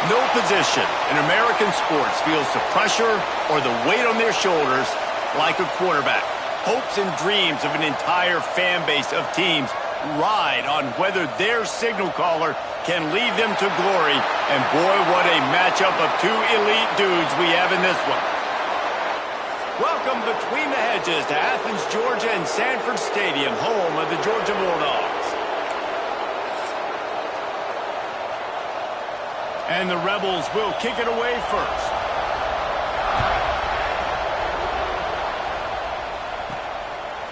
No position in American sports feels the pressure or the weight on their shoulders like a quarterback. Hopes and dreams of an entire fan base of teams ride on whether their signal caller can lead them to glory. And boy, what a matchup of two elite dudes we have in this one. Welcome between the hedges to Athens, Georgia and Sanford Stadium, home of the Georgia Bulldogs. And the Rebels will kick it away first.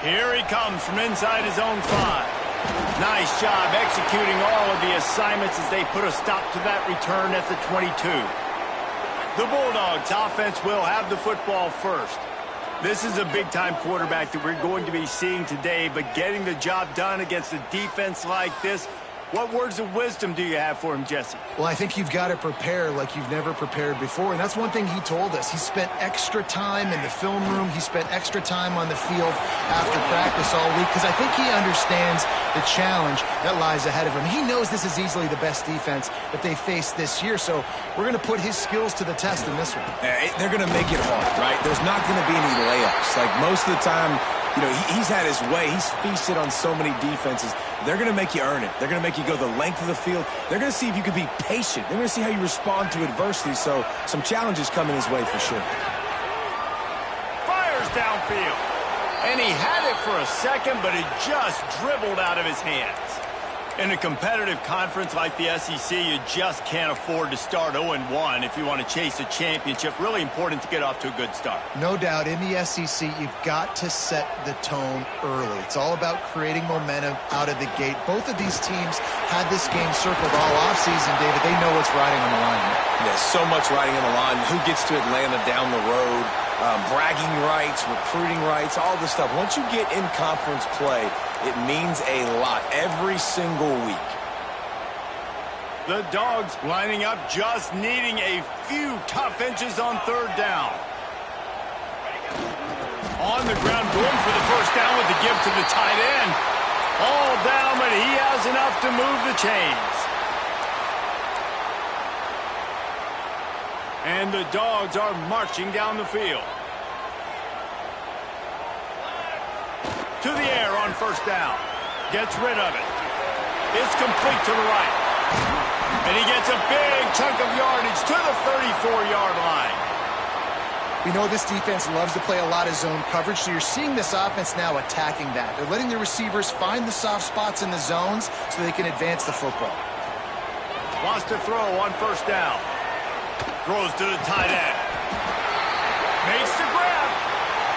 Here he comes from inside his own 5. Nice job executing all of the assignments as they put a stop to that return at the 22. The Bulldogs offense will have the football first. This is a big-time quarterback that we're going to be seeing today, but getting the job done against a defense like this, what words of wisdom do you have for him, Jesse? Well, I think you've got to prepare like you've never prepared before, and that's one thing he told us. He spent extra time in the film room. He spent extra time on the field after practice all week because I think he understands the challenge that lies ahead of him. He knows this is easily the best defense that they face this year, so we're going to put his skills to the test in this one. They're going to make it hard, right? There's not going to be any layups. Like most of the time, you know, he's had his way. He's feasted on so many defenses. They're going to make you earn it. They're going to make you go the length of the field. They're going to see if you can be patient. They're going to see how you respond to adversity. So some challenges coming his way for sure. Fires downfield. And he had it for a second, but it just dribbled out of his hands. In a competitive conference like the SEC, you just can't afford to start 0-1 if you want to chase a championship. Really important to get off to a good start. No doubt, in the SEC, you've got to set the tone early. It's all about creating momentum out of the gate. Both of these teams had this game circled all offseason, David. They know what's riding on the line. There's so much riding on the line. Who gets to Atlanta down the road? Bragging rights, recruiting rights, all this stuff. Once you get in conference play, it means a lot every single week. The Dogs lining up, just needing a few tough inches on third down. On the ground, going for the first down with the give to the tight end. All down, but he has enough to move the chains. And the Dogs are marching down the field. To the air on first down. Gets rid of it. It's complete to the right. And he gets a big chunk of yardage to the 34-yard line. We know this defense loves to play a lot of zone coverage, so you're seeing this offense now attacking that. They're letting the receivers find the soft spots in the zones so they can advance the football. Wants to throw on first down. Throws to the tight end. Makes the grab.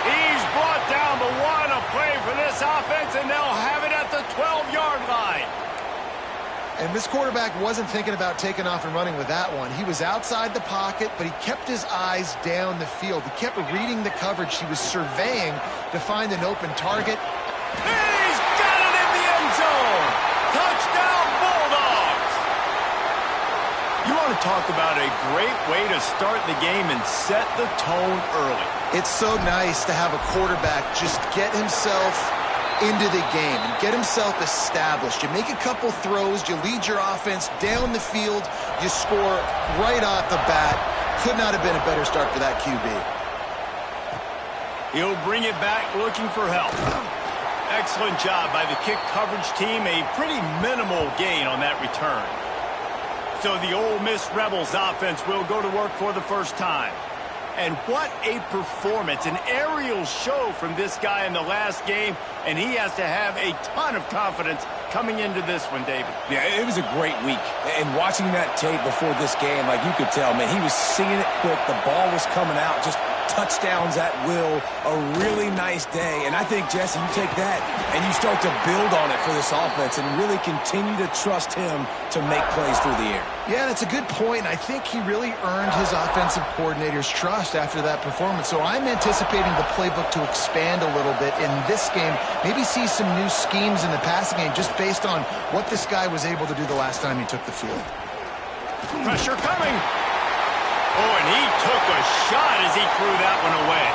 He's brought down the one. A play for this offense, and they'll have it at the 12-yard line. And this quarterback wasn't thinking about taking off and running with that one. He was outside the pocket, but he kept his eyes down the field. He kept reading the coverage. He was surveying to find an open target. He's got it in the end zone. Touchdown, Bulldogs. You want to talk about a great way to start the game and set the tone early. It's so nice to have a quarterback just get himself into the game and get himself established. You make a couple throws, you lead your offense down the field, you score right off the bat. Could not have been a better start for that QB. He'll bring it back looking for help. Excellent job by the kick coverage team. A pretty minimal gain on that return. So the Ole Miss Rebels offense will go to work for the first time. And what a performance, an aerial show from this guy in the last game, and he has to have a ton of confidence coming into this one, David. Yeah, it was a great week. And watching that tape before this game, like you could tell, man, he was seeing it quick. The ball was coming out, just touchdowns at will. A really nice day. And I think, Jesse, you take that and you start to build on it for this offense and really continue to trust him to make plays through the air. Yeah, that's a good point. I think he really earned his offensive coordinator's trust after that performance. So I'm anticipating the playbook to expand a little bit in this game. Maybe see some new schemes in the passing game just based on what this guy was able to do the last time he took the field. Pressure coming. Oh, and he took a shot as he threw that one away.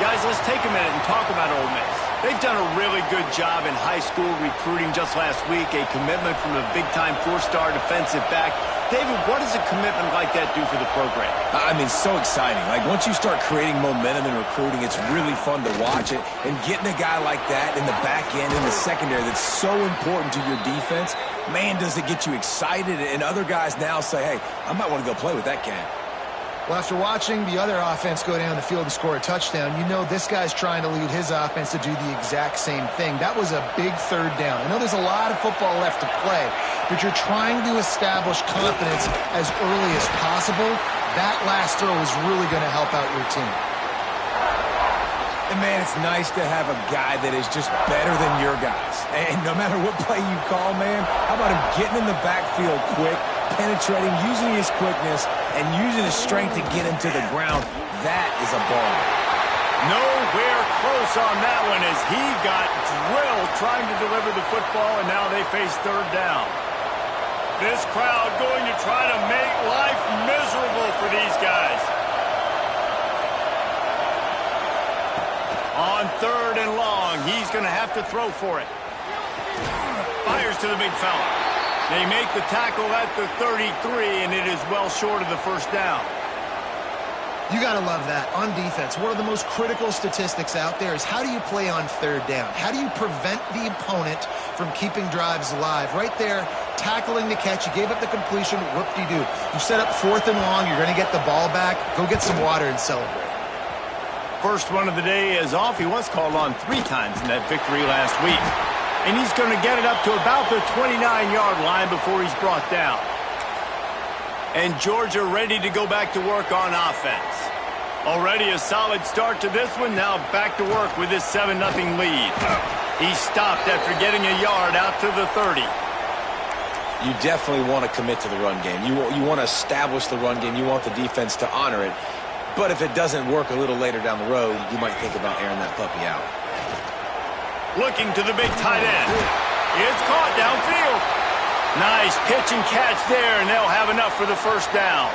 Guys, let's take a minute and talk about Ole Miss. They've done a really good job in high school recruiting just last week. A commitment from a big-time four-star defensive back. David, what does a commitment like that do for the program? I mean, so exciting. Like, once you start creating momentum in recruiting, it's really fun to watch it. And getting a guy like that in the back end, in the secondary, that's so important to your defense, man, does it get you excited. And other guys now say, hey, I might want to go play with that cat. Well, after watching the other offense go down the field and score a touchdown, you know this guy's trying to lead his offense to do the exact same thing. That was a big third down. I know there's a lot of football left to play, but you're trying to establish confidence as early as possible. That last throw is really going to help out your team. And, man, it's nice to have a guy that is just better than your guys. And no matter what play you call, man, how about him getting in the backfield quick, penetrating, using his quickness, and using his strength to get him to the ground? That is a ball. Nowhere close on that one as he got drilled trying to deliver the football, and now they face third down. This crowd going to try to make life miserable for these guys. On third and long, he's going to have to throw for it. Fires to the big fella. They make the tackle at the 33, and it is well short of the first down. You got to love that. On defense, one of the most critical statistics out there is how do you play on third down? How do you prevent the opponent from keeping drives alive? Right there, tackling the catch. You gave up the completion. Whoop-de-doo. You set up fourth and long. You're going to get the ball back. Go get some water and celebrate. First one of the day is off. He was called on 3 times in that victory last week. And he's going to get it up to about the 29-yard line before he's brought down. And Georgia ready to go back to work on offense. Already a solid start to this one. Now back to work with this 7-0 lead. He stopped after getting a yard out to the 30. You definitely want to commit to the run game. You want to establish the run game. You want the defense to honor it. But if it doesn't work a little later down the road, you might think about airing that puppy out. Looking to the big tight end. It's caught downfield. Nice pitch and catch there, and they'll have enough for the first down.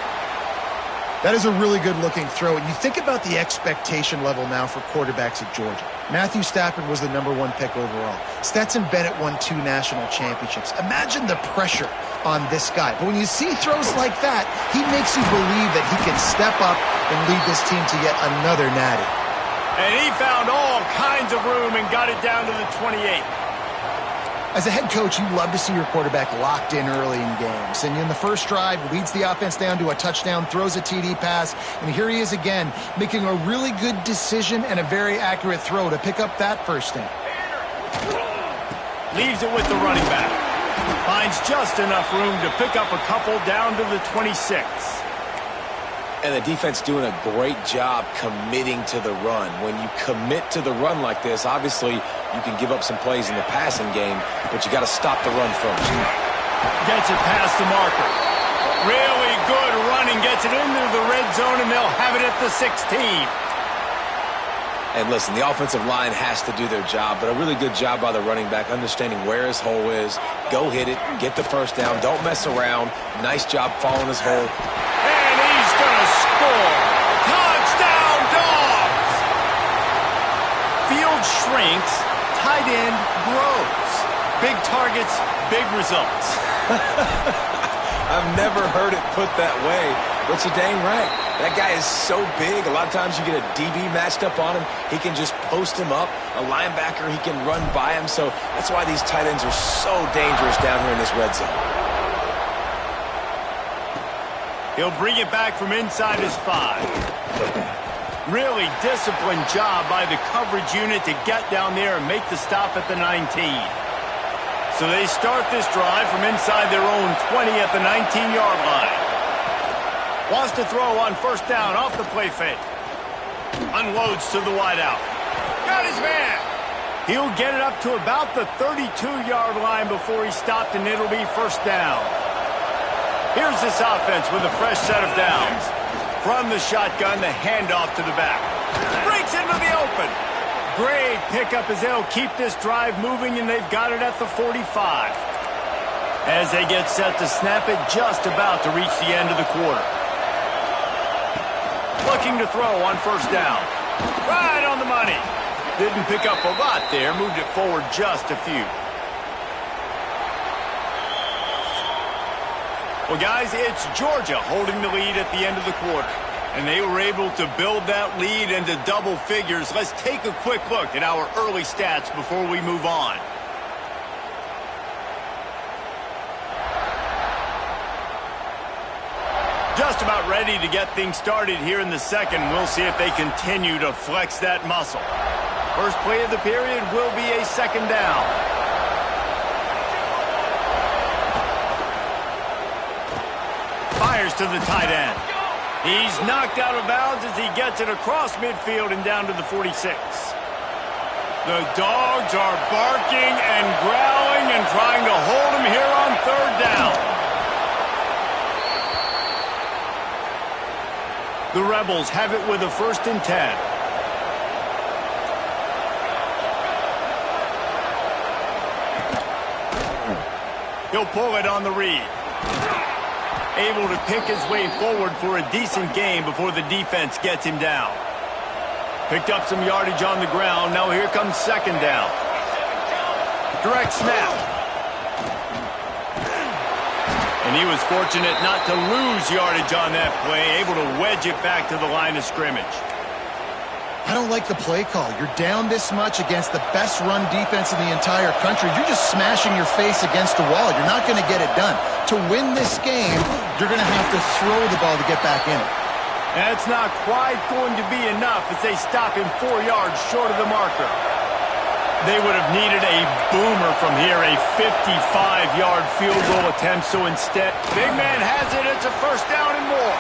That is a really good-looking throw. And you think about the expectation level now for quarterbacks at Georgia. Matthew Stafford was the #1 pick overall. Stetson Bennett won 2 national championships. Imagine the pressure on this guy. But when you see throws like that, he makes you believe that he can step up and lead this team to yet another natty. And he found all kinds of room and got it down to the 28. As a head coach, you love to see your quarterback locked in early in games. And in the first drive, leads the offense down to a touchdown, throws a TD pass, and here he is again, making a really good decision and a very accurate throw to pick up that first down. Leaves it with the running back. Finds just enough room to pick up a couple down to the 26. And the defense doing a great job committing to the run. When you commit to the run like this, obviously you can give up some plays in the passing game, but you got to stop the run first. Gets it past the marker. Really good running. Gets it into the red zone, and they'll have it at the 16. And listen, the offensive line has to do their job, but a really good job by the running back, understanding where his hole is. Go hit it, get the first down, don't mess around. Nice job following his hole. And he's going to score. Touchdown, Dogs! Field shrinks, tight end grows. Big targets, big results. I've never heard it put that way, but you're dang right. That guy is so big. A lot of times you get a DB matched up on him. He can just post him up. A linebacker, he can run by him. So that's why these tight ends are so dangerous down here in this red zone. He'll bring it back from inside his 5. Really disciplined job by the coverage unit to get down there and make the stop at the 19. So they start this drive from inside their own 20 at the 19-yard line. Wants to throw on first down off the play fake. Unloads to the wideout. Got his man. He'll get it up to about the 32-yard line before he stopped, and it'll be first down. Here's this offense with a fresh set of downs. From the shotgun, the handoff to the back. Breaks into the open. Great pickup as they'll keep this drive moving, and they've got it at the 45. As they get set to snap it, just about to reach the end of the quarter. Looking to throw on first down. Right on the money. Didn't pick up a lot there. Moved it forward just a few. Well, guys, it's Georgia holding the lead at the end of the quarter. And they were able to build that lead into double figures. Let's take a quick look at our early stats before we move on. Just about ready to get things started here in the second. We'll see if they continue to flex that muscle. First play of the period will be a second down. Fires to the tight end. He's knocked out of bounds as he gets it across midfield and down to the 46. The Dogs are barking and growling and trying to hold him here on third down. The Rebels have it with a 1st and 10. He'll pull it on the read. Able to pick his way forward for a decent gain before the defense gets him down. Picked up some yardage on the ground. Now here comes second down. Direct snap. And he was fortunate not to lose yardage on that play, able to wedge it back to the line of scrimmage. I don't like the play call. You're down this much against the best run defense in the entire country. You're just smashing your face against the wall. You're not going to get it done. To win this game, you're going to have to throw the ball to get back in it. That's not quite going to be enough as they stop him 4 yards short of the marker. They would have needed a boomer from here, a 55-yard field goal attempt, so instead, big man has it, it's a first down and more.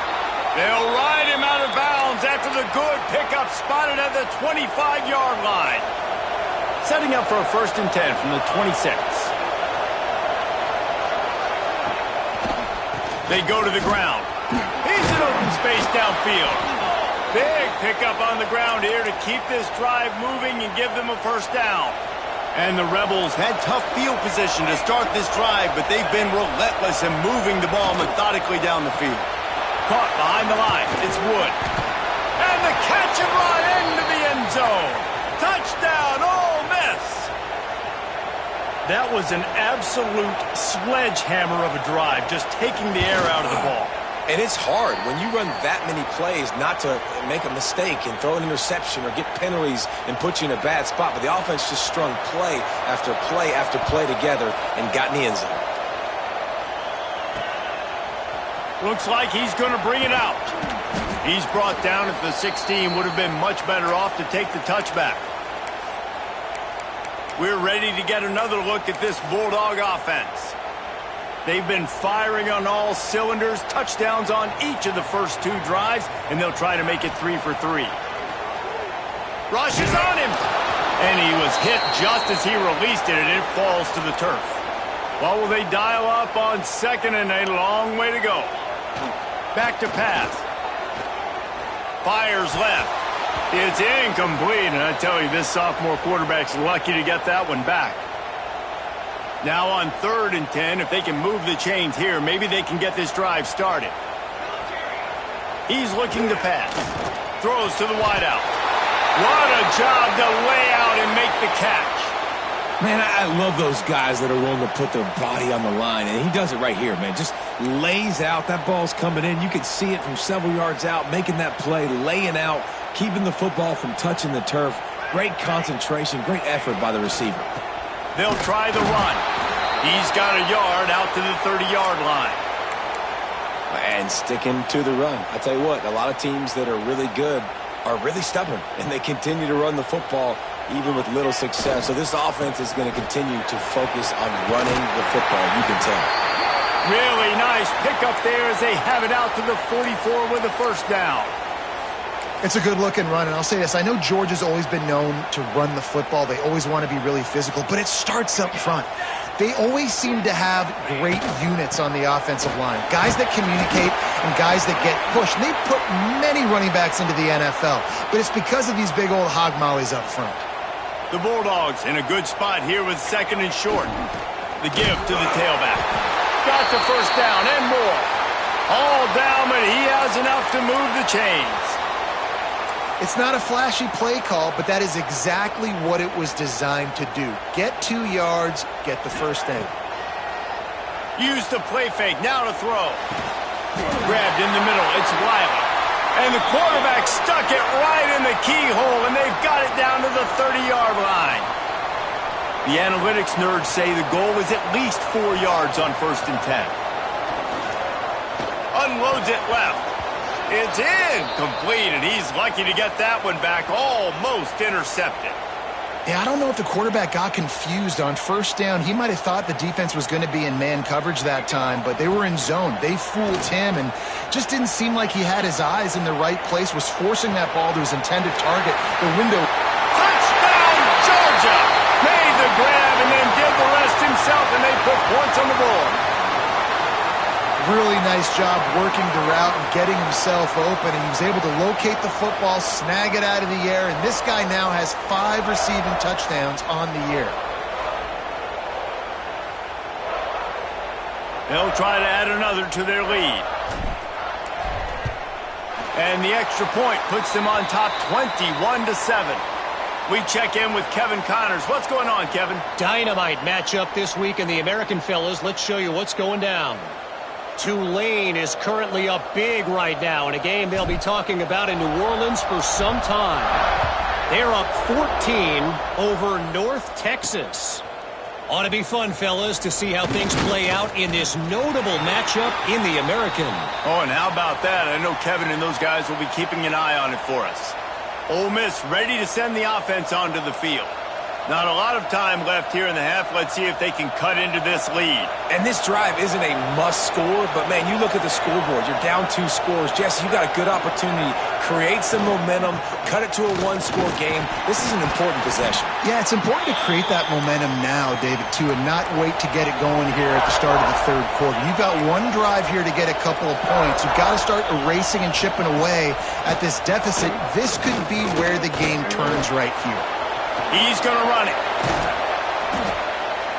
They'll ride him out of bounds after the good pickup spotted at the 25-yard line. Setting up for a 1st and 10 from the 26. They go to the ground. He's in open space downfield. Big pickup on the ground here to keep this drive moving and give them a 1st down. And the Rebels had tough field position to start this drive, but they've been relentless in moving the ball methodically down the field. Caught behind the line. It's Wood. And the catch and run into the end zone. Touchdown, Ole Miss. That was an absolute sledgehammer of a drive, just taking the air out of the ball. And it's hard when you run that many plays not to make a mistake and throw an interception or get penalties and put you in a bad spot. But the offense just strung play after play after play together and got in the end zone. Looks like he's going to bring it out. He's brought down at the 16. Would have been much better off to take the touchback. We're ready to get another look at this Bulldog offense. They've been firing on all cylinders, touchdowns on each of the first 2 drives, and they'll try to make it 3 for 3. Rush is on him, and he was hit just as he released it, and it falls to the turf. Well, will they dial up on 2nd and a long way to go? Back to pass. Fires left. It's incomplete, and I tell you, this sophomore quarterback's lucky to get that one back. Now on 3rd and 10, if they can move the chains here, maybe they can get this drive started. He's looking to pass. Throws to the wideout. What a job to lay out and make the catch. Man, I love those guys that are willing to put their body on the line, and he does it right here, man. Just lays out. That ball's coming in. You can see it from several yards out, making that play, laying out, keeping the football from touching the turf. Great concentration, great effort by the receiver. They'll try the run. He's got a yard out to the 30-yard line. And sticking to the run. I tell you what, a lot of teams that are really good are really stubborn, and they continue to run the football even with little success. So this offense is going to continue to focus on running the football, you can tell. Really nice pickup there as they have it out to the 44 with a 1st down. It's a good-looking run, and I'll say this. I know Georgia's always been known to run the football. They always want to be really physical, but it starts up front. They always seem to have great units on the offensive line, guys that communicate and guys that get pushed. And they've put many running backs into the NFL, but it's because of these big old hog mollies up front. The Bulldogs in a good spot here with 2nd and short. The give to the tailback. Got the 1st down and more. All down, but he has enough to move the chains. It's not a flashy play call, but that is exactly what it was designed to do. Get 2 yards, get the 1st down. Use the play fake. Now to throw. Grabbed in the middle. It's Wiley. And the quarterback stuck it right in the keyhole, and they've got it down to the 30-yard line. The analytics nerds say the goal is at least 4 yards on 1st and 10. Unloads it left. It's incomplete, and he's lucky to get that one back, almost intercepted. Yeah, I don't know if the quarterback got confused on 1st down. He might have thought the defense was going to be in man coverage that time, but they were in zone. They fooled him and just didn't seem like he had his eyes in the right place, was forcing that ball to his intended target. The window. Touchdown, Georgia! Made the grab and then did the rest himself, and they put points on the board. Really nice job working the route and getting himself open, and he was able to locate the football, snag it out of the air, and this guy now has 5 receiving touchdowns on the year. They'll try to add another to their lead. And the extra point puts them on top 21-7. We check in with Kevin Connors. What's going on, Kevin? Dynamite matchup this week in the American, fellas. Let's show you what's going down. Tulane is currently up big right now in a game they'll be talking about in New Orleans for some time. They're up 14 over North Texas. Ought to be fun, fellas, to see how things play out in this notable matchup in the American. Oh, and how about that? I know Kevin and those guys will be keeping an eye on it for us. Ole Miss ready to send the offense onto the field. Not a lot of time left here in the half. Let's see if they can cut into this lead. And this drive isn't a must score, but, man, you look at the scoreboard. You're down 2 scores. Jesse, you got a good opportunity. Create some momentum. Cut it to a 1-score game. This is an important possession. Yeah, it's important to create that momentum now, David, too, and not wait to get it going here at the start of the 3rd quarter. You've got one drive here to get a couple of points. You've got to start erasing and chipping away at this deficit. This could be where the game turns right here. He's going to run it.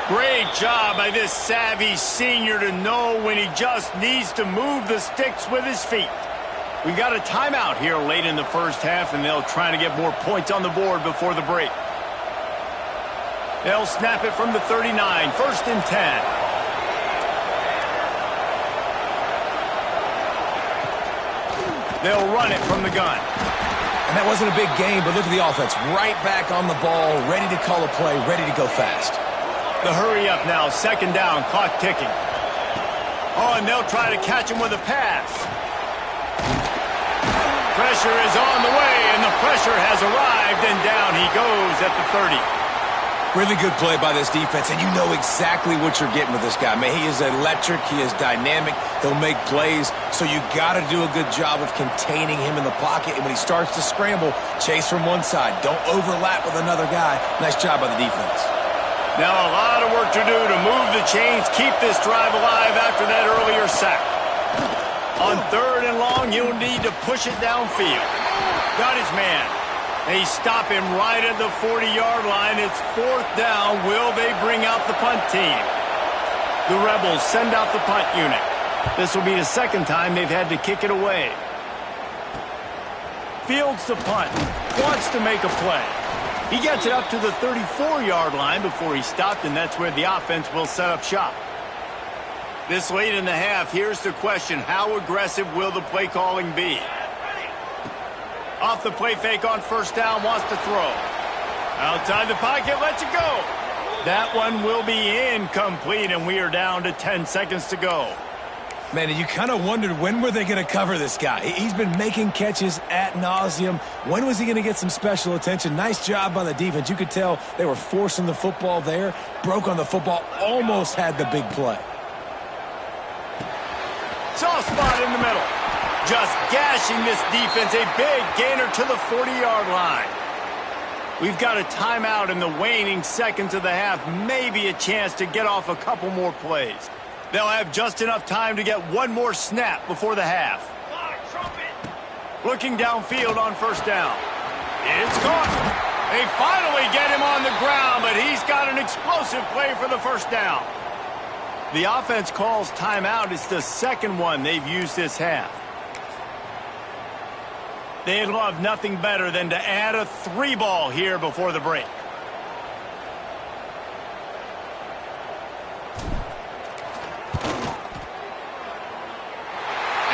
Great job by this savvy senior to know when he just needs to move the sticks with his feet. We got a timeout here late in the 1st half, and they'll try to get more points on the board before the break. They'll snap it from the 39, 1st and 10. They'll run it from the gun. And that wasn't a big game, but look at the offense. Right back on the ball, ready to call a play, ready to go fast. The hurry up now, 2nd down, clock ticking. Oh, and they'll try to catch him with a pass. Pressure is on the way, and the pressure has arrived, and down he goes at the 30. Really good play by this defense, and you know exactly what you're getting with this guy. Man, he is electric. He is dynamic. He'll make plays, so you got to do a good job of containing him in the pocket. And when he starts to scramble, chase from one side. Don't overlap with another guy. Nice job by the defense. Now a lot of work to do to move the chains, keep this drive alive after that earlier sack. On 3rd and long, you'll need to push it downfield. Got his man. They stop him right at the 40-yard line. It's 4th down. Will they bring out the punt team? The Rebels send out the punt unit. This will be the 2nd time they've had to kick it away. Fields the punt. Wants to make a play. He gets it up to the 34-yard line before he stopped, and that's where the offense will set up shop. This late in the half, here's the question. How aggressive will the play calling be? Off the play fake on 1st down, wants to throw. Outside the pocket, lets it go. That one will be incomplete, and we are down to 10 seconds to go. Man, and you kind of wondered when were they going to cover this guy. He's been making catches ad nauseum. When was he going to get some special attention? Nice job by the defense. You could tell they were forcing the football there. Broke on the football, almost had the big play. Soft spot in the middle. Just gashing this defense. A big gainer to the 40-yard line. We've got a timeout in the waning seconds of the half. Maybe a chance to get off a couple more plays. They'll have just enough time to get one more snap before the half. Looking downfield on 1st down. It's caught. They finally get him on the ground, but he's got an explosive play for the 1st down. The offense calls timeout. It's the 2nd one they've used this half. They'd love nothing better than to add a 3-ball here before the break.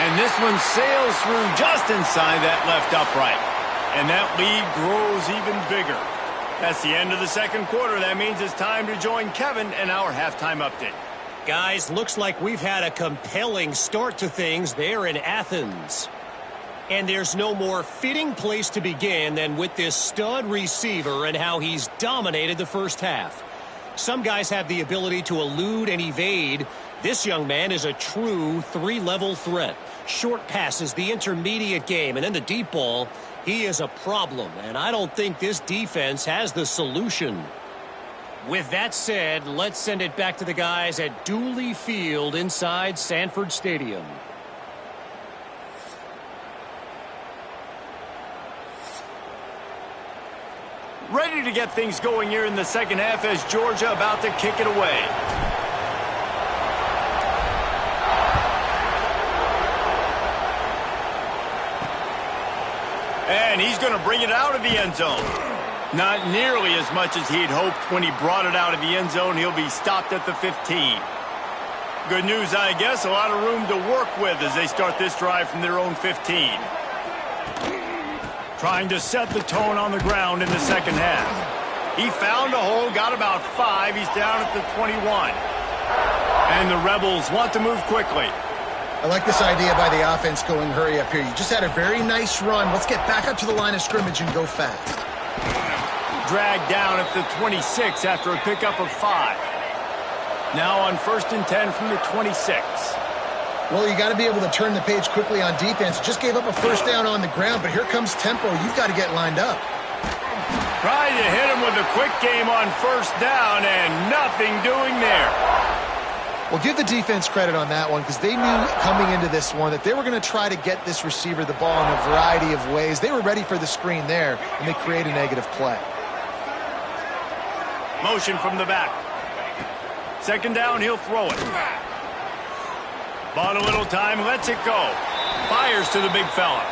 And this one sails through just inside that left upright. And that lead grows even bigger. That's the end of the second quarter. That means it's time to join Kevin in our halftime update. Guys, looks like we've had a compelling start to things there in Athens. And there's no more fitting place to begin than with this stud receiver and how he's dominated the first half. Some guys have the ability to elude and evade. This young man is a true three-level threat. Short passes, the intermediate game, and then the deep ball. He is a problem, and I don't think this defense has the solution. With that said, let's send it back to the guys at Dooley Field inside Sanford Stadium. Ready to get things going here in the second half as Georgia about to kick it away. And he's going to bring it out of the end zone. Not nearly as much as he'd hoped when he brought it out of the end zone. He'll be stopped at the 15. Good news, I guess. A lot of room to work with as they start this drive from their own 15. Trying to set the tone on the ground in the second half. He found a hole, got about 5. He's down at the 21. And the Rebels want to move quickly. I like this idea by the offense going hurry up here. You just had a very nice run. Let's get back up to the line of scrimmage and go fast. Dragged down at the 26 after a pickup of 5. Now on 1st and 10 from the 26. Well, you got to be able to turn the page quickly on defense. Just gave up a first down on the ground, but here comes tempo. You've got to get lined up. Trying to hit him with a quick game on 1st down and nothing doing there. Well, give the defense credit on that one because they knew coming into this one that they were going to try to get this receiver the ball in a variety of ways. They were ready for the screen there, and they create a negative play. Motion from the back. 2nd down, he'll throw it. Bought a little time, lets it go. Fires to the big fella.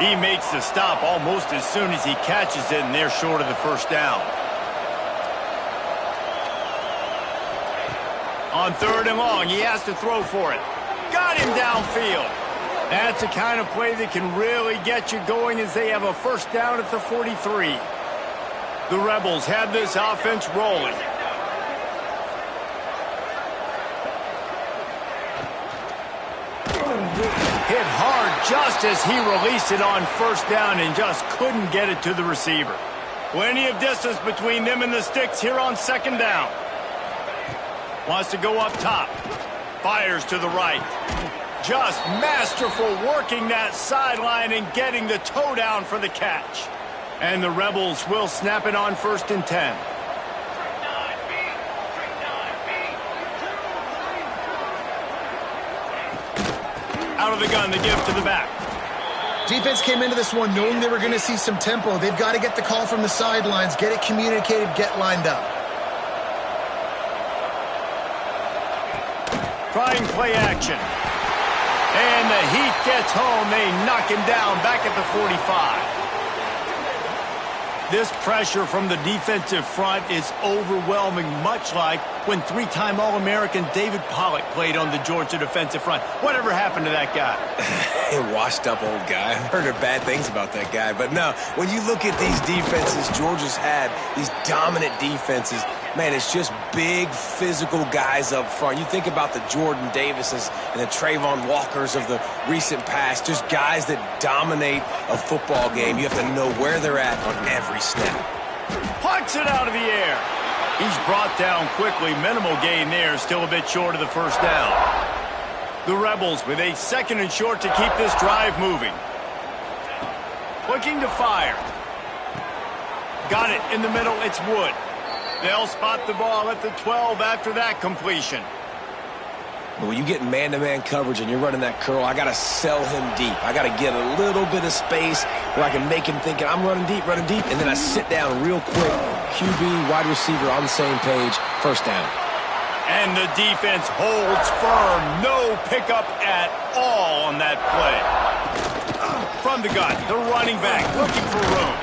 He makes the stop almost as soon as he catches it, and they're short of the 1st down. On 3rd and long, he has to throw for it. Got him downfield. That's the kind of play that can really get you going as they have a 1st down at the 43. The Rebels have this offense rolling. Hit hard just as he released it on 1st down and just couldn't get it to the receiver. Plenty of distance between them and the sticks here on 2nd down. Wants to go up top. Fires to the right. Just masterful working that sideline and getting the toe down for the catch. And the Rebels will snap it on 1st and 10. Out of the gun, the give to the back. Defense came into this one knowing they were going to see some tempo. They've got to get the call from the sidelines, get it communicated, get lined up. Trying play action. And the heat gets home. They knock him down back at the 45. This pressure from the defensive front is overwhelming, much like when 3-time All-American David Pollock played on the Georgia defensive front. Whatever happened to that guy? A washed-up old guy. I've heard bad things about that guy. But no, when you look at these defenses Georgia's had, these dominant defenses, man, it's just big, physical guys up front. You think about the Jordan Davises and the Trayvon Walkers of the recent past, just guys that dominate a football game. You have to know where they're at on every snap. Plucks it out of the air. He's brought down quickly. Minimal gain there, still a bit short of the 1st down. The Rebels with a 2nd and short to keep this drive moving. Looking to fire. Got it in the middle, it's Wood. They'll spot the ball at the 12 after that completion. But when you get man-to-man coverage and you're running that curl, I got to sell him deep. I got to get a little bit of space where I can make him think I'm running deep, and then I sit down real quick. QB, wide receiver on the same page, 1st down. And the defense holds firm. No pickup at all on that play. From the gun, the running back looking for room.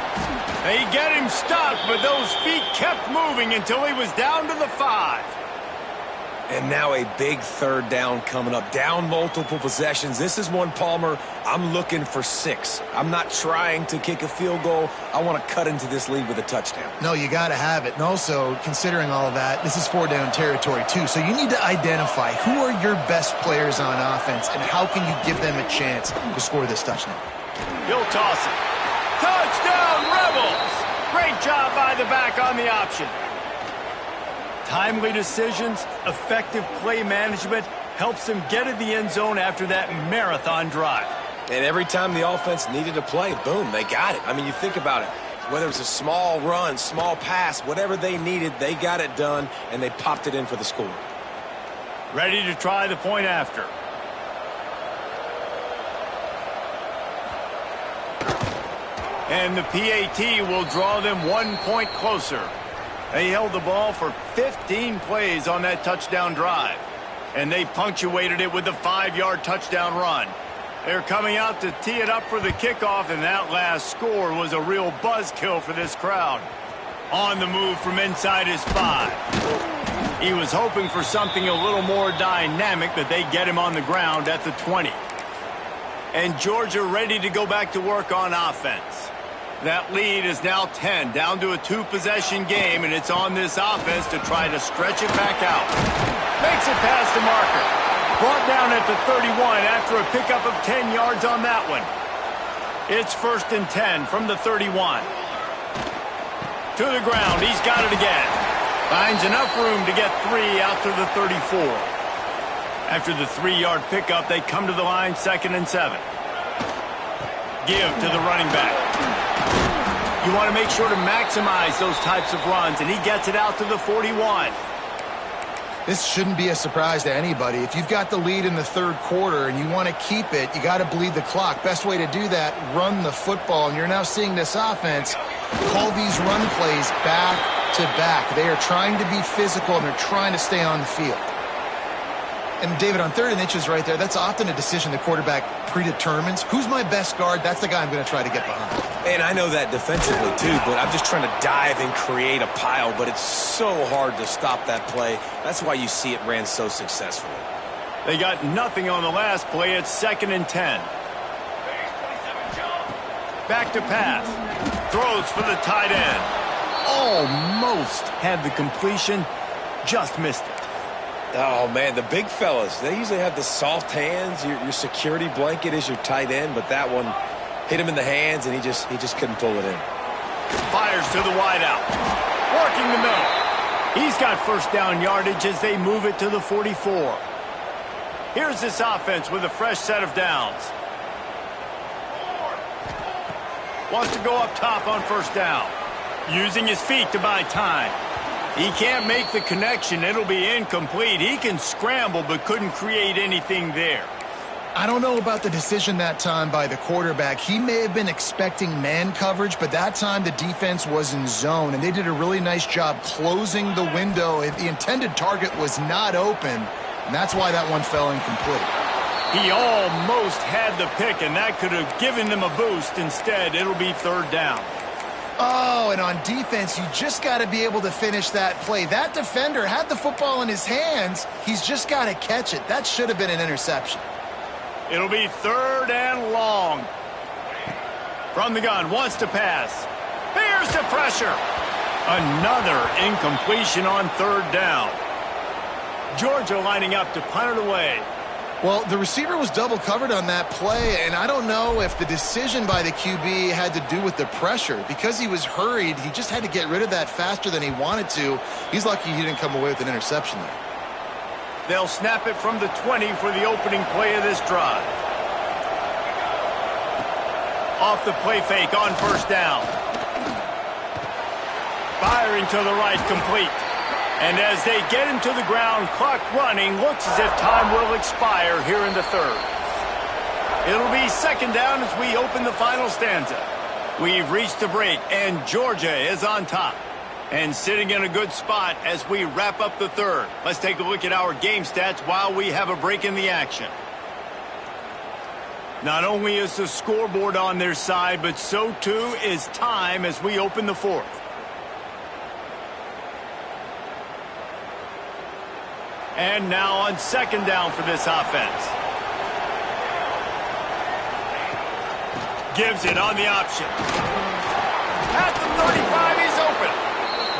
They get him stopped, but those feet kept moving until he was down to the 5. And now a big third down coming up. Down multiple possessions. This is one, Palmer, I'm looking for 6. I'm not trying to kick a field goal. I want to cut into this lead with a touchdown. No, you got to have it. And also, considering all of that, this is 4-down territory too. So you need to identify who are your best players on offense and how can you give them a chance to score this touchdown. He'll toss it. Touchdown, Rebels! Great job by the back on the option. Timely decisions, effective play management helps them get in the end zone after that marathon drive. And every time the offense needed a play, boom, they got it. I mean, you think about it. Whether it's a small run, small pass, whatever they needed, they got it done, and they popped it in for the score. Ready to try the point after. And the PAT will draw them 1 point closer. They held the ball for 15 plays on that touchdown drive, and they punctuated it with a 5-yard touchdown run. They're coming out to tee it up for the kickoff, and that last score was a real buzzkill for this crowd. On the move from inside his 5. He was hoping for something a little more dynamic, but they get him on the ground at the 20. And Georgia ready to go back to work on offense. That lead is now 10, down to a 2-possession game, and it's on this offense to try to stretch it back out. Makes it past the marker. Brought down at the 31 after a pickup of 10 yards on that one. It's 1st and 10 from the 31. To the ground, he's got it again. Finds enough room to get 3 out to the 34. After the 3-yard pickup, they come to the line 2nd and 7. Give to the running back. You want to make sure to maximize those types of runs, and he gets it out to the 41. This shouldn't be a surprise to anybody. If you've got the lead in the third quarter and you want to keep it, you got to bleed the clock. Best way to do that, run the football. And you're now seeing this offense call these run plays back to back. They are trying to be physical, and they're trying to stay on the field. And, David, on 3rd and inches right there, that's often a decision the quarterback predetermines. Who's my best guard? That's the guy I'm going to try to get behind. And I know that defensively, too, but I'm just trying to dive and create a pile, but it's so hard to stop that play. That's why you see it ran so successfully. They got nothing on the last play. It's 2nd and 10. Back to pass. Throws for the tight end. Almost had the completion. Just missed it. Oh, man, the big fellas, they usually have the soft hands. Your security blanket is your tight end, but that one hit him in the hands, and he just couldn't pull it in. Fires to the wideout. Working the middle. He's got 1st down yardage as they move it to the 44. Here's this offense with a fresh set of downs. Wants to go up top on 1st down. Using his feet to buy time. He can't make the connection. It'll be incomplete. He can scramble but couldn't create anything there. I don't know about the decision that time by the quarterback. He may have been expecting man coverage, but that time the defense was in zone, and they did a really nice job closing the window. The intended target was not open, and that's why that one fell incomplete. He almost had the pick, and that could have given them a boost. Instead, it'll be 3rd down. Oh, and on defense, you just got to be able to finish that play. That defender had the football in his hands. He's just got to catch it. That should have been an interception. It'll be 3rd and long. From the gun, wants to pass. Here's the pressure. Another incompletion on 3rd down. Georgia lining up to punt it away. Well, the receiver was double covered on that play, and I don't know if the decision by the QB had to do with the pressure. Because he was hurried, he just had to get rid of that faster than he wanted to. He's lucky he didn't come away with an interception there. They'll snap it from the 20 for the opening play of this drive. Off the play fake on 1st down. Firing to the right, complete. And as they get him to the ground, clock running, looks as if time will expire here in the 3rd. It'll be 2nd down as we open the final stanza. We've reached the break, and Georgia is on top. And sitting in a good spot as we wrap up the 3rd. Let's take a look at our game stats while we have a break in the action. Not only is the scoreboard on their side, but so too is time as we open the 4th. And now on second down for this offense. Gives it on the option. At the 35, he's open.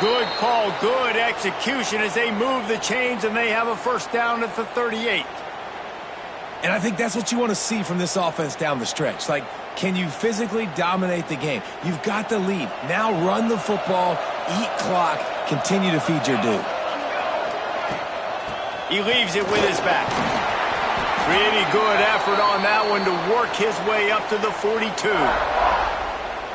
Good call, good execution as they move the chains, and they have a first down at the 38. And I think that's what you want to see from this offense down the stretch. Like, can you physically dominate the game? You've got the lead. Now run the football, eat clock, continue to feed your dude. He leaves it with his back. Pretty good effort on that one to work his way up to the 42.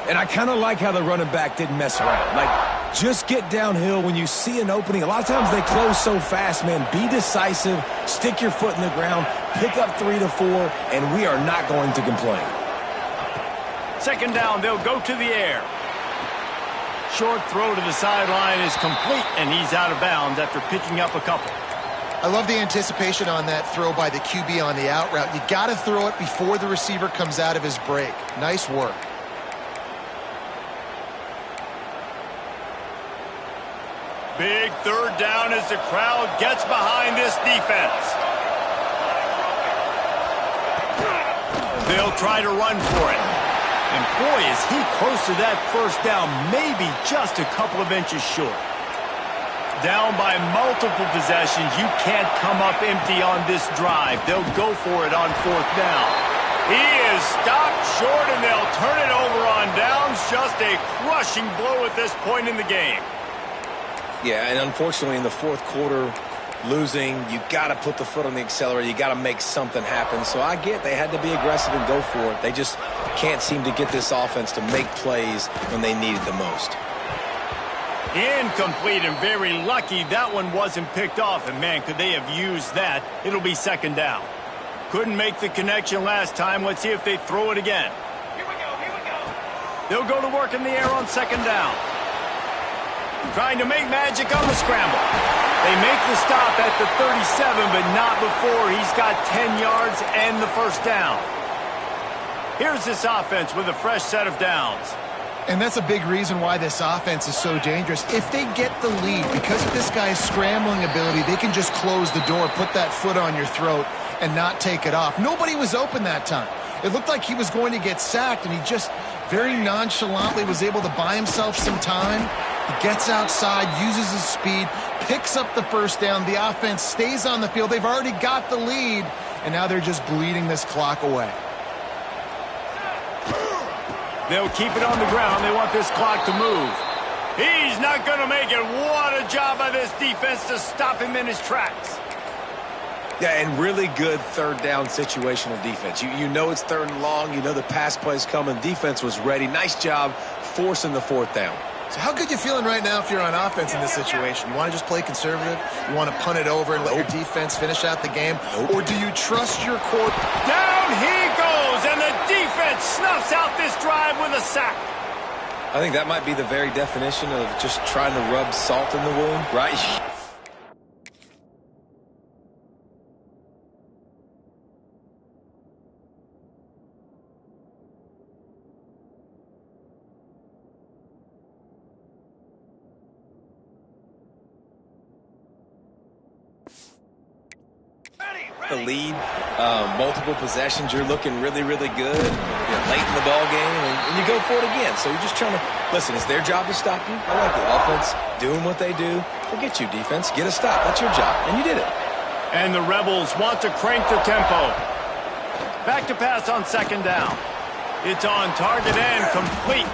And I kind of like how the running back didn't mess around. Like, just get downhill when you see an opening. A lot of times they close so fast, man. Be decisive, stick your foot in the ground, pick up 3 to 4, and we are not going to complain. Second down, they'll go to the air. Short throw to the sideline is complete, and he's out of bounds after picking up a couple. I love the anticipation on that throw by the QB on the out route. You got to throw it before the receiver comes out of his break. Nice work. Big third down as the crowd gets behind this defense. They'll try to run for it. And boy, is he close to that first down, maybe just a couple of inches short. Down by multiple possessions, you can't come up empty on this drive. They'll go for it on fourth down. He is stopped short, and they'll turn it over on downs. Just a crushing blow at this point in the game. Yeah, and unfortunately in the fourth quarter, losing, you got to put the foot on the accelerator. You got to make something happen. So I get they had to be aggressive and go for it. They just can't seem to get this offense to make plays when they need it the most. Incomplete, and very lucky that one wasn't picked off. And, man, could they have used that? It'll be second down. Couldn't make the connection last time. Let's see if they throw it again. Here we go. They'll go to work in the air on second down. Trying to make magic on the scramble. They make the stop at the 37, but not before he's got 10 yards and the first down. Here's this offense with a fresh set of downs. And that's a big reason why this offense is so dangerous. If they get the lead, because of this guy's scrambling ability, they can just close the door, put that foot on your throat, and not take it off. Nobody was open that time. It looked like he was going to get sacked, and he just very nonchalantly was able to buy himself some time. He gets outside, uses his speed, picks up the first down. The offense stays on the field. They've already got the lead, and now they're just bleeding this clock away. They'll keep it on the ground. They want this clock to move. He's not going to make it. What a job by this defense to stop him in his tracks. Yeah, and really good third down situational defense. You know it's third and long. You know the pass play's coming. Defense was ready. Nice job forcing the fourth down. So how good you feeling right now if you're on offense in this situation? You want to just play conservative? You want to punt it over and let your defense finish out the game? Or do you trust your core? Down he goes, and the defense snuffs out this drive with a sack. I think that might be the very definition of just trying to rub salt in the wound, right? The lead, multiple possessions, you're looking really, really good. You're late in the ball game, and you go for it again. So you're just trying to, listen, it's their job to stop you. I like the offense doing what they do. Forget you, defense. Get a stop. That's your job, and you did it. And the Rebels want to crank the tempo. Back to pass on second down. It's on target and complete.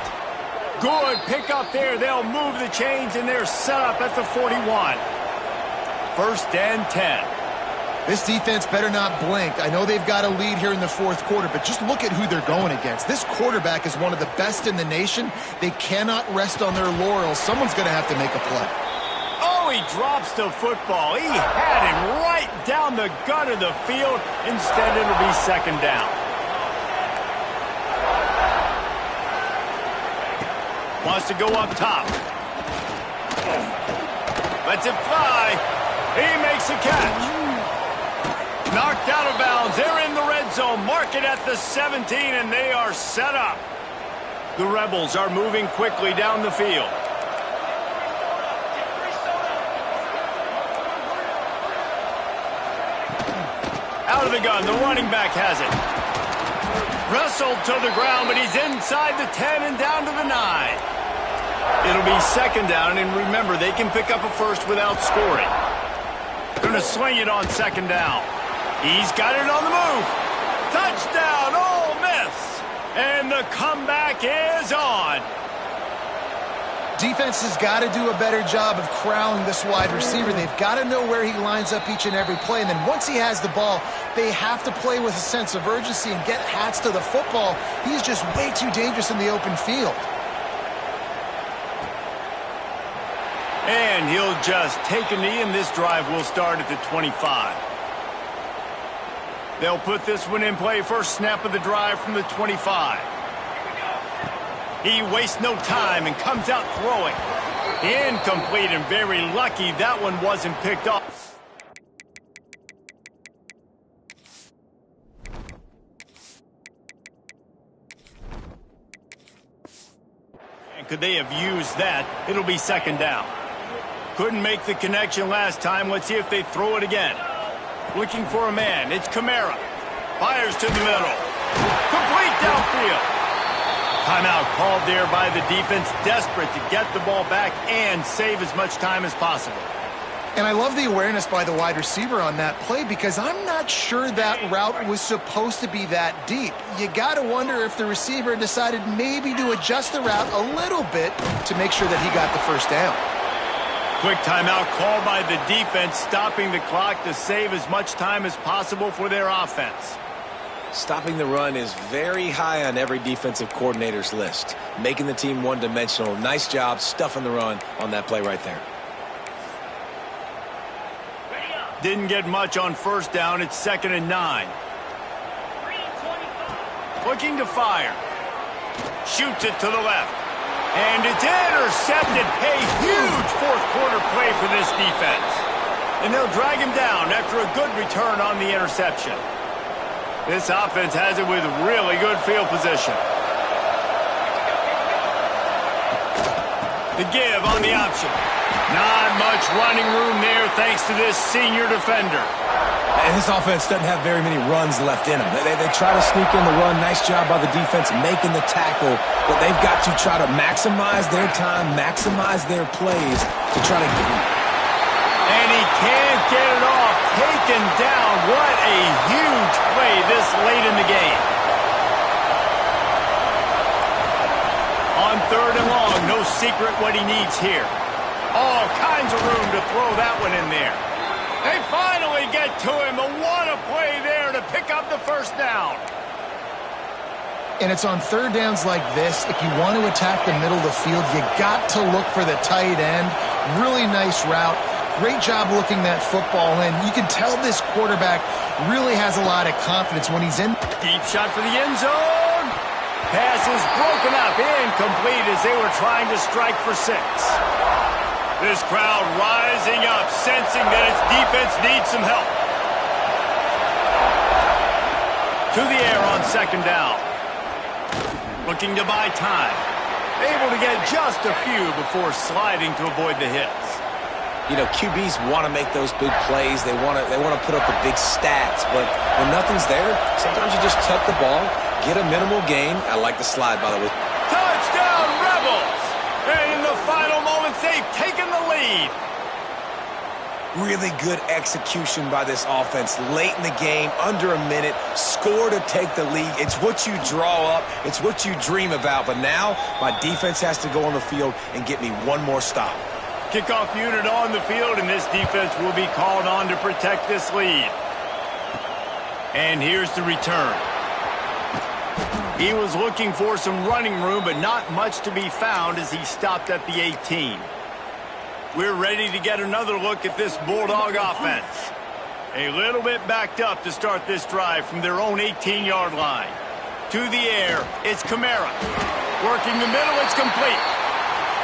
Good pickup there. They'll move the chains, and they're set up at the 41. First and 10. This defense better not blink. I know they've got a lead here in the fourth quarter, but just look at who they're going against. This quarterback is one of the best in the nation. They cannot rest on their laurels. Someone's going to have to make a play. Oh, he drops the football. He had him right down the gut of the field. Instead, it'll be second down. Wants to go up top. Lets it fly. He makes a catch. Knocked out of bounds. They're in the red zone. Mark it at the 17, and they are set up. The Rebels are moving quickly down the field. of the gun. The running back has it. Wrestled to the ground, but he's inside the 10 and down to the 9. It'll be second down, and remember, they can pick up a first without scoring. Going to swing it on second down. He's got it on the move. Touchdown, Ole Miss. And the comeback is on. Defense has got to do a better job of corralling this wide receiver. They've got to know where he lines up each and every play. And then once he has the ball, they have to play with a sense of urgency and get Hats to the football. He's just way too dangerous in the open field. And he'll just take a knee, and this drive will start at the 25. They'll put this one in play. First snap of the drive from the 25. He wastes no time and comes out throwing. Incomplete, and very lucky that one wasn't picked off. And could they have used that? It'll be second down. Couldn't make the connection last time. Let's see if they throw it again. Looking for a man. It's Kamara. Fires to the middle. Complete downfield. Timeout called there by the defense, desperate to get the ball back and save as much time as possible. And I love the awareness by the wide receiver on that play because I'm not sure that route was supposed to be that deep. You got to wonder if the receiver decided maybe to adjust the route a little bit to make sure that he got the first down. Quick timeout called by the defense, stopping the clock to save as much time as possible for their offense. Stopping the run is very high on every defensive coordinator's list. Making the team one-dimensional. Nice job stuffing the run on that play right there. Didn't get much on first down. It's second and 9. Looking to fire. Shoots it to the left. And it's intercepted. A huge fourth-quarter play for this defense. And they'll drag him down after a good return on the interception. This offense has it with really good field position. The give on the option. Not much running room there thanks to this senior defender. And this offense doesn't have very many runs left in them. They try to sneak in the run. Nice job by the defense making the tackle. But they've got to try to maximize their time, maximize their plays to try to get him. And he can't get it off. Taken down. What a huge play this late in the game. On third and long, no secret what he needs here. All kinds of room to throw that one in there. They finally get to him. What a play there to pick up the first down. And it's on third downs like this. If you want to attack the middle of the field, you got to look for the tight end. Really nice route. Great job looking that football in. You can tell this quarterback really has a lot of confidence when he's in. Deep shot for the end zone. Pass is broken up, incomplete as they were trying to strike for 6. This crowd rising up, sensing that its defense needs some help. To the air on second down. Looking to buy time. Able to get just a few before sliding to avoid the hits. You know, QBs want to make those big plays. They want to put up the big stats. But when nothing's there, sometimes you just tuck the ball, get a minimal gain. I like the slide, by the way. Touchdown, Rebels! And in the final moments, they've taken the lead. Really good execution by this offense. Late in the game, under a minute, score to take the lead. It's what you draw up. It's what you dream about. But now, my defense has to go on the field and get me one more stop. Kickoff unit on the field, and this defense will be called on to protect this lead. And here's the return. He was looking for some running room, but not much to be found as he stopped at the 18. We're ready to get another look at this Bulldog offense. A little bit backed up to start this drive from their own 18-yard line. To the air, it's Kamara. Working the middle, it's complete.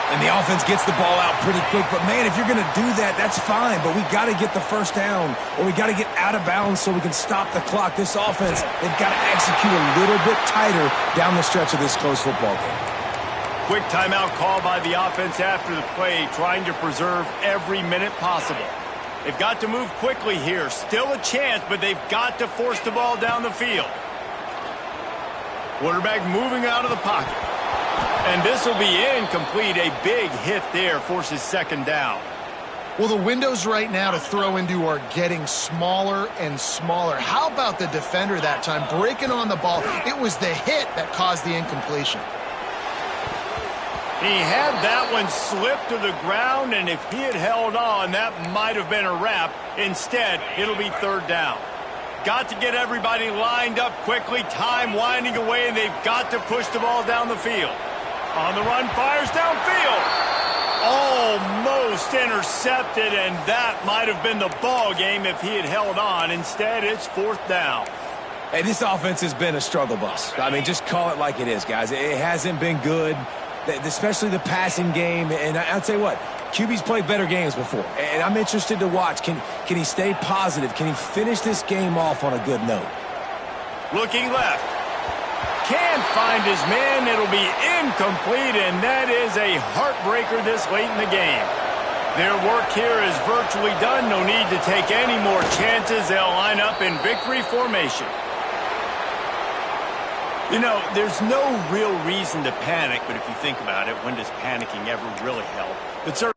And the offense gets the ball out pretty quick. But, man, if you're going to do that, that's fine. But we got to get the first down, or we got to get out of bounds so we can stop the clock. This offense, they've got to execute a little bit tighter down the stretch of this close football game. Quick timeout call by the offense after the play, trying to preserve every minute possible. They've got to move quickly here. Still a chance, but they've got to force the ball down the field. Quarterback moving out of the pocket. And this will be incomplete. A big hit there forces second down. Well, the windows right now to throw into are getting smaller and smaller. How about the defender that time breaking on the ball? It was the hit that caused the incompletion. He had that one slip to the ground, and if he had held on, that might have been a wrap. Instead, it'll be third down. Got to get everybody lined up quickly. Time winding away, and they've got to push the ball down the field. On the run, fires downfield. Almost intercepted, and that might have been the ball game if he had held on. Instead, it's fourth down. Hey, this offense has been a struggle bus. I mean, just call it like it is, guys. It hasn't been good, especially the passing game. And I'll tell you what, QB's played better games before. And I'm interested to watch. Can he stay positive? Can he finish this game off on a good note? Looking left. Can't find his man. It'll be incomplete, and that is a heartbreaker this late in the game. Their work here is virtually done. No need to take any more chances. They'll line up in victory formation. You know, there's no real reason to panic, but if you think about it, when does panicking ever really help? But certainly